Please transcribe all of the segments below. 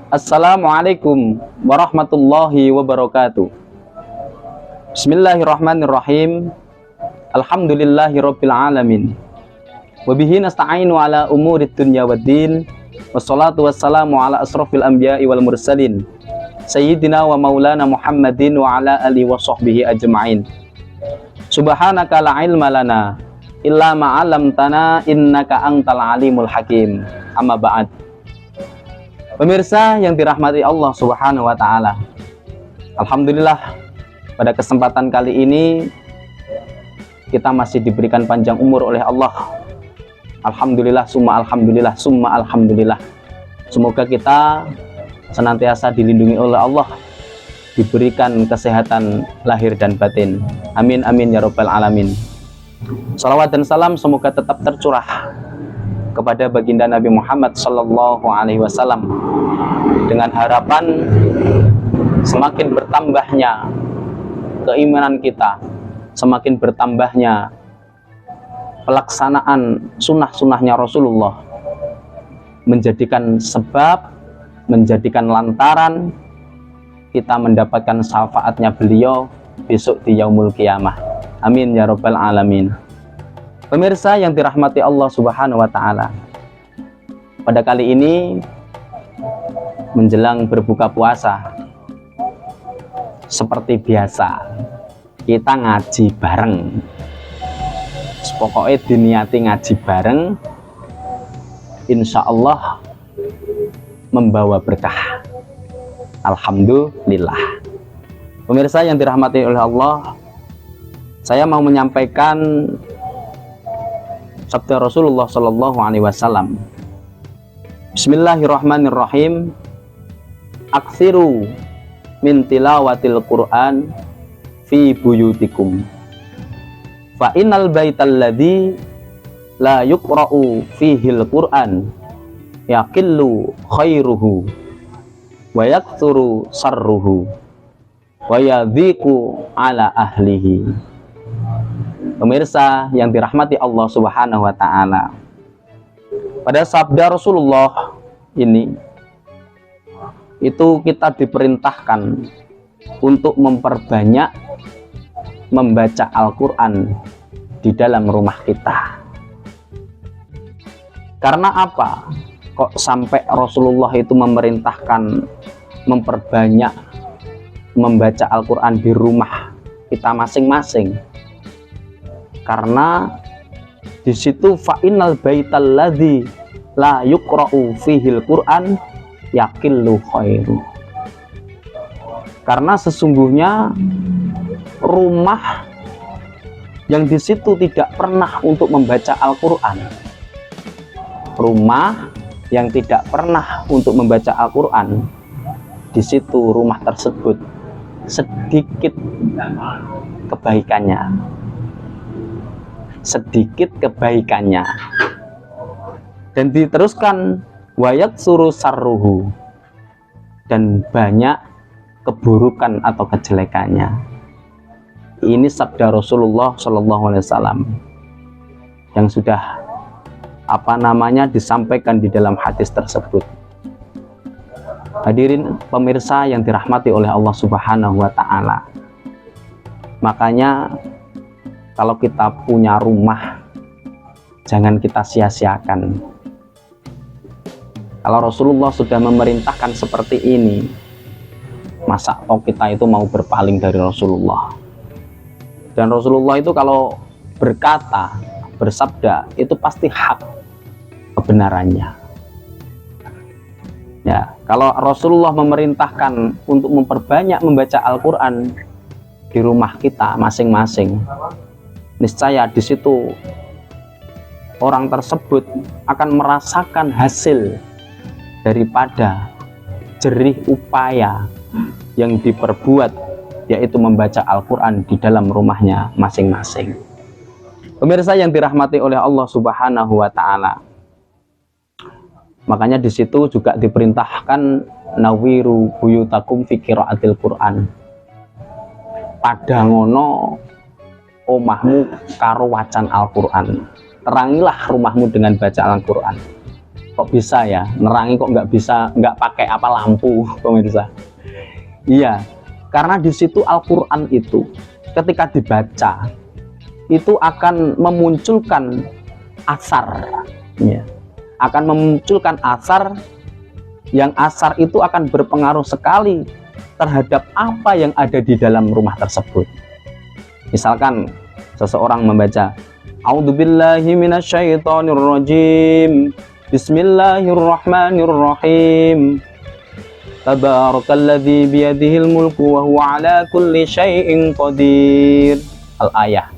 Assalamualaikum warahmatullahi wabarakatuh. Bismillahirrahmanirrahim. Alhamdulillahirabbil alamin. Wa bihi nasta'inu ala umurid dunya waddin. Wassalatu wassalamu ala asrofil anbiya'i wal mursalin Sayyidina wa maulana Muhammadin wa ala alihi wa sahbihi ajma'in. Subhanaka la ilma lana illa ma'alamtana innaka antal alimul hakim. Amma ba'd. Pemirsa yang dirahmati Allah Subhanahu wa ta'ala, alhamdulillah pada kesempatan kali ini kita masih diberikan panjang umur oleh Allah. Alhamdulillah, summa alhamdulillah, summa alhamdulillah. Semoga kita senantiasa dilindungi oleh Allah, diberikan kesehatan lahir dan batin. Amin amin ya rabbal alamin. Salawat dan salam semoga tetap tercurah kepada baginda Nabi Muhammad Sallallahu Alaihi Wasallam, dengan harapan semakin bertambahnya keimanan kita, semakin bertambahnya pelaksanaan sunnah-sunnahnya Rasulullah, menjadikan sebab, menjadikan lantaran kita mendapatkan syafaatnya beliau besok di yaumul qiyamah. Amin ya rabbal alamin. Pemirsa yang dirahmati Allah Subhanahu wa ta'ala, pada kali ini menjelang berbuka puasa, seperti biasa kita ngaji bareng. Pokoknya diniati ngaji bareng, insya Allah membawa berkah. Alhamdulillah. Pemirsa yang dirahmati oleh Allah, saya mau menyampaikan sabda Rasulullah Sallallahu Alaihi Wasallam. Bismillahirrahmanirrahim. Aksiru min tilawatil Quran fi buyutikum. Fa innal baital ladzi la yuqra'u fihil Quran yaqillu khairuhu wa yaktsuru sarruhu wa yadhiqu ala ahlihi. Pemirsa yang dirahmati Allah Subhanahu wa ta'ala, pada sabda Rasulullah ini itu kita diperintahkan untuk memperbanyak membaca Al-Quran di dalam rumah kita. Karena apa kok sampai Rasulullah itu memerintahkan memperbanyak membaca Al-Quran di rumah kita masing-masing? Karena di situ fa'inal baital ladzi la yuqra'u fihil Quran yaqillu khairu. Karena sesungguhnya rumah yang di situ tidak pernah untuk membaca Al-Quran, rumah yang tidak pernah untuk membaca Al-Quran, di situ rumah tersebut sedikit kebaikannya, sedikit kebaikannya. Dan diteruskan wayat suruh sarruhu, dan banyak keburukan atau kejelekannya. Ini sabda Rasulullah Shallallahu Alaihi Wasallam yang sudah disampaikan di dalam hadis tersebut. Hadirin pemirsa yang dirahmati oleh Allah Subhanahu wa ta'ala, makanya kalau kita punya rumah, jangan kita sia-siakan. Kalau Rasulullah sudah memerintahkan seperti ini, masa kita itu mau berpaling dari Rasulullah? Dan Rasulullah itu kalau berkata, bersabda, itu pasti hak kebenarannya. Ya, kalau Rasulullah memerintahkan untuk memperbanyak membaca Al-Quran di rumah kita masing-masing, niscaya di situ orang tersebut akan merasakan hasil daripada jerih upaya yang diperbuat, yaitu membaca Al-Quran di dalam rumahnya masing-masing. Pemirsa yang dirahmati oleh Allah Subhanahu wa ta'ala, makanya di situ juga diperintahkan nawiru buyutakum fi qiraatil Quran. Padangono omahmu karo wacan Al-Quran. Terangilah rumahmu dengan baca Al-Quran. kok bisa ya nerangi, kok nggak bisa nggak pakai apa lampu pemirsa. Iya, karena di situ Al-Quran itu ketika dibaca itu akan memunculkan asar, ya. Akan memunculkan asar, yang asar itu akan berpengaruh sekali terhadap apa yang ada di dalam rumah tersebut. Misalkan seseorang membaca A'udzubillahi minasyaitonirrajim, Bismillahirrahmanirrahim, Tabarakalladzi biyadihil mulku wa huwa ala kulli syai'in qadir. Al-ayah.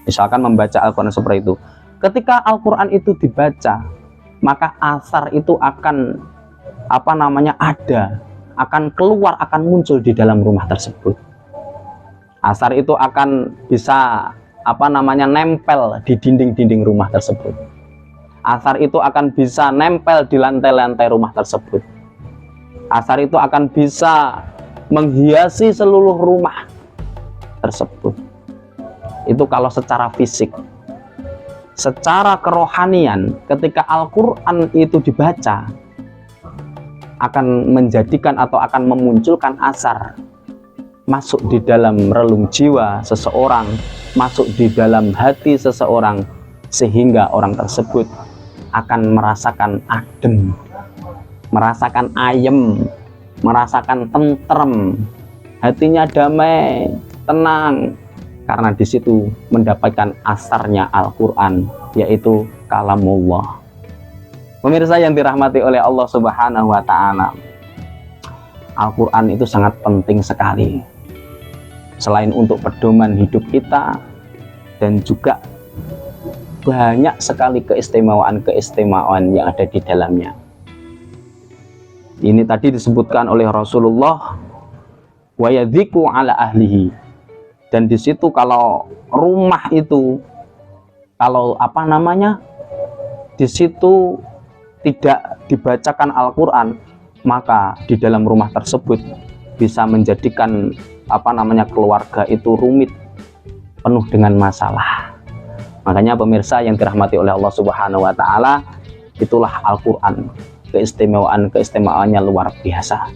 Misalkan membaca Al-Quran seperti itu. Ketika Al-Quran itu dibaca, maka asar itu akan akan keluar, akan muncul di dalam rumah tersebut. Asar itu akan bisa nempel di dinding-dinding rumah tersebut. Asar itu akan bisa nempel di lantai-lantai rumah tersebut. Asar itu akan bisa menghiasi seluruh rumah tersebut. Itu kalau secara fisik. Secara kerohanian, ketika Al-Quran itu dibaca, akan menjadikan atau akan memunculkan asar masuk di dalam relung jiwa seseorang, masuk di dalam hati seseorang, sehingga orang tersebut akan merasakan adem, merasakan ayem, merasakan tentrem, hatinya damai, tenang, karena di situ mendapatkan asarnya Al-Quran, yaitu kalamullah. Pemirsa yang dirahmati oleh Allah Subhanahu wa Ta'ala, Al-Quran itu sangat penting sekali, selain untuk pedoman hidup kita, dan juga banyak sekali keistimewaan-keistimewaan yang ada di dalamnya. Ini tadi disebutkan oleh Rasulullah, wa yadhiku ala ahlihi. Dan di situ kalau rumah itu, di situ tidak dibacakan Al-Quran, maka di dalam rumah tersebut bisa menjadikan keluarga itu rumit, penuh dengan masalah. Makanya pemirsa yang dirahmati oleh Allah Subhanahu wa Ta'ala, itulah Al-Quran, keistimewaannya luar biasa.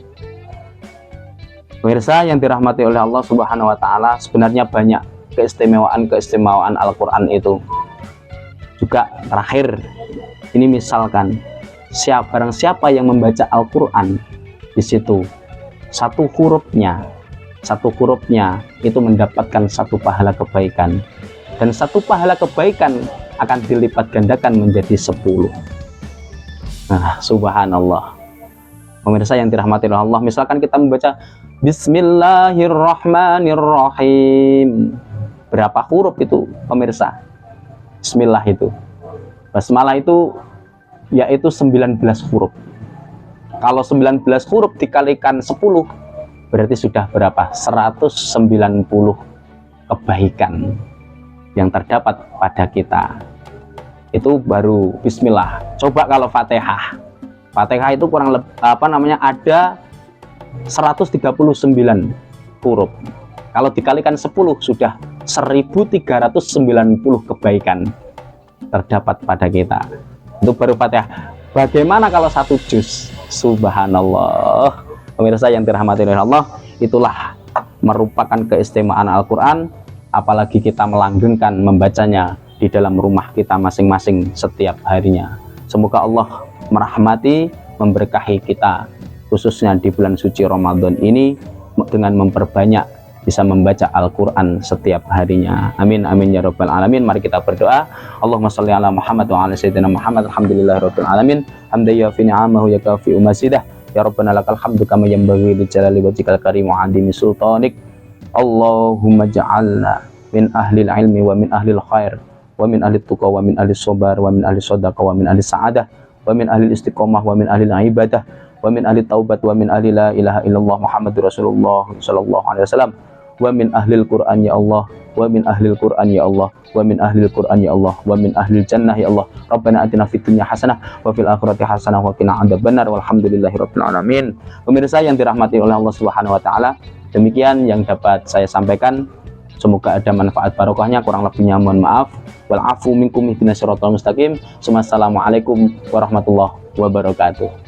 Pemirsa yang dirahmati oleh Allah Subhanahu wa Ta'ala, sebenarnya banyak keistimewaan Al-Quran itu. Juga terakhir, ini misalkan barang siapa yang membaca Al-Quran, di situ satu hurufnya itu mendapatkan satu pahala kebaikan, dan satu pahala kebaikan akan dilipat gandakan menjadi 10. Nah, subhanallah. Pemirsa yang dirahmati oleh Allah, misalkan kita membaca Bismillahirrahmanirrahim, berapa huruf itu pemirsa? Bismillah itu, basmalah itu yaitu 19 huruf. Kalau 19 huruf dikalikan 10, berarti sudah berapa? 190 kebaikan yang terdapat pada kita. Itu baru bismillah. Coba kalau Fatihah itu kurang lebih ada 139 huruf. Kalau dikalikan 10 sudah 1390 kebaikan terdapat pada kita. Itu baru Fatihah. Bagaimana kalau satu juz? Subhanallah. Pemirsa yang dirahmati oleh Allah, itulah merupakan keistimewaan Al-Quran, apalagi kita melanggengkan membacanya di dalam rumah kita masing-masing setiap harinya. Semoga Allah merahmati, memberkahi kita, khususnya di bulan suci Ramadan ini, dengan memperbanyak bisa membaca Al-Quran setiap harinya. Amin amin ya rabbal alamin. Mari kita berdoa. Allahumma sholli ala Muhammad wa ala sayyidina Muhammad. Alhamdulillahi rabbil alamin. Hamdan yafi ni'amahu yakafi mazidah. Ya rabbana lakal hamdu kama yanbaghi li jalali wajhikal karim wa 'azimi sultanik. Allahumma ja'alna min ahlil ilmi wa min ahlil khair wa min ahli tuqa wa min ahli sabar wa min ahli sadaqah wa min ahli sa'adah wa min ahli istiqomah wa min ahli ibadah wa min ahli taubat wa min ahli la ilaha illallah Muhammadur Rasulullah sallallahu alaihi wasallam wa min ahlil Qur'an ya Allah wa min ahlil Qur'an ya Allah wa min ahlil Qur'an ya Allah wa min ahlil jannah ya Allah. Rabbana atina fid dunya hasanah wa fil akhirati hasanah wa qina adzabannar walhamdulillahirabbil alamin. Pemirsa yang dirahmati oleh Allah Subhanahu wa taala, demikian yang dapat saya sampaikan. Semoga ada manfaat barokahnya, kurang lebihnya mohon maaf. Wal afu minkum ihdinas siratal mustaqim. Wassalamualaikum warahmatullahi wabarakatuh.